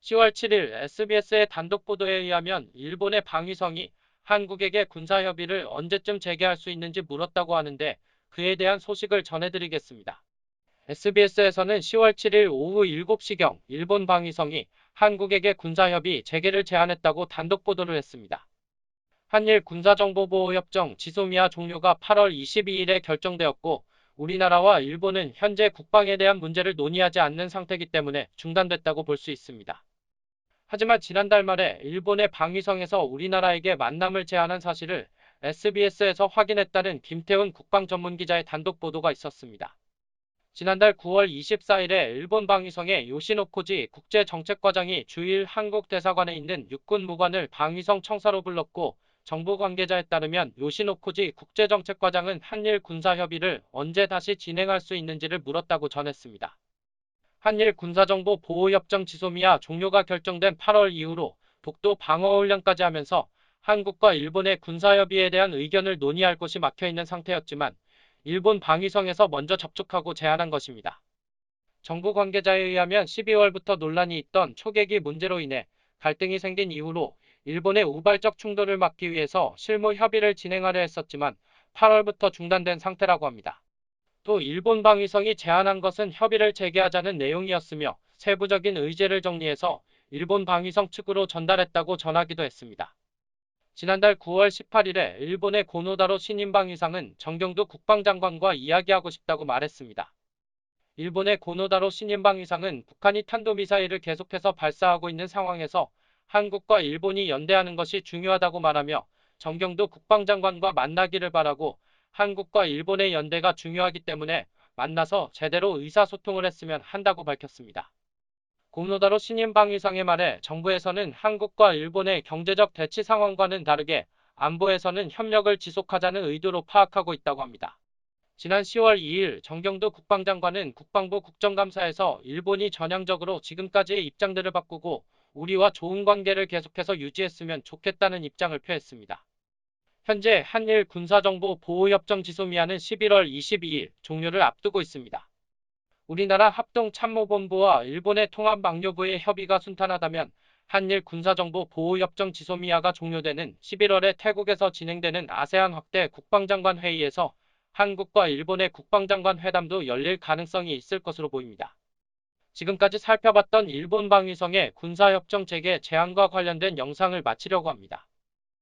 10월 7일 SBS의 단독 보도에 의하면 일본의 방위성이 한국에게 군사협의를 언제쯤 재개할 수 있는지 물었다고 하는데 그에 대한 소식을 전해드리겠습니다. SBS에서는 10월 7일 오후 7시경 일본 방위성이 한국에게 군사협의 재개를 제안했다고 단독 보도를 했습니다. 한일 군사정보보호협정 지소미아 종료가 8월 22일에 결정되었고 우리나라와 일본은 현재 국방에 대한 문제를 논의하지 않는 상태이기 때문에 중단됐다고 볼 수 있습니다. 하지만 지난달 말에 일본의 방위성에서 우리나라에게 만남을 제안한 사실을 SBS에서 확인했다는 김태훈 국방전문기자의 단독 보도가 있었습니다. 지난달 9월 24일에 일본 방위성의 요시노코지 국제정책과장이 주일 한국 대사관에 있는 육군 무관을 방위성 청사로 불렀고 정부 관계자에 따르면 요시노코지 국제정책과장은 한일 군사협의를 언제 다시 진행할 수 있는지를 물었다고 전했습니다. 한일 군사정보 보호협정 지소미아 종료가 결정된 8월 이후로 독도 방어훈련까지 하면서 한국과 일본의 군사협의에 대한 의견을 논의할 곳이 막혀있는 상태였지만 일본 방위성에서 먼저 접촉하고 제안한 것입니다. 정부 관계자에 의하면 12월부터 논란이 있던 초계기 문제로 인해 갈등이 생긴 이후로 일본의 우발적 충돌을 막기 위해서 실무 협의를 진행하려 했었지만 8월부터 중단된 상태라고 합니다. 또 일본 방위성이 제안한 것은 협의를 재개하자는 내용이었으며 세부적인 의제를 정리해서 일본 방위성 측으로 전달했다고 전하기도 했습니다. 지난달 9월 18일에 일본의 고노다로 신임 방위상은 정경두 국방장관과 이야기하고 싶다고 말했습니다. 일본의 고노다로 신임 방위상은 북한이 탄도미사일을 계속해서 발사하고 있는 상황에서 한국과 일본이 연대하는 것이 중요하다고 말하며 정경두 국방장관과 만나기를 바라고 한국과 일본의 연대가 중요하기 때문에 만나서 제대로 의사소통을 했으면 한다고 밝혔습니다. 고노다로 신임 방위상의 말에 정부에서는 한국과 일본의 경제적 대치 상황과는 다르게 안보에서는 협력을 지속하자는 의도로 파악하고 있다고 합니다. 지난 10월 2일 정경두 국방장관은 국방부 국정감사에서 일본이 전향적으로 지금까지의 입장들을 바꾸고 우리와 좋은 관계를 계속해서 유지했으면 좋겠다는 입장을 표했습니다. 현재 한일 군사정보 보호협정 지소미아는 11월 22일 종료를 앞두고 있습니다. 우리나라 합동참모본부와 일본의 통합망료부의 협의가 순탄하다면 한일 군사정보보호협정 지소미아가 종료되는 11월에 태국에서 진행되는 아세안 확대 국방장관 회의에서 한국과 일본의 국방장관 회담도 열릴 가능성이 있을 것으로 보입니다. 지금까지 살펴봤던 일본 방위성의 군사협정 재개 제안과 관련된 영상을 마치려고 합니다.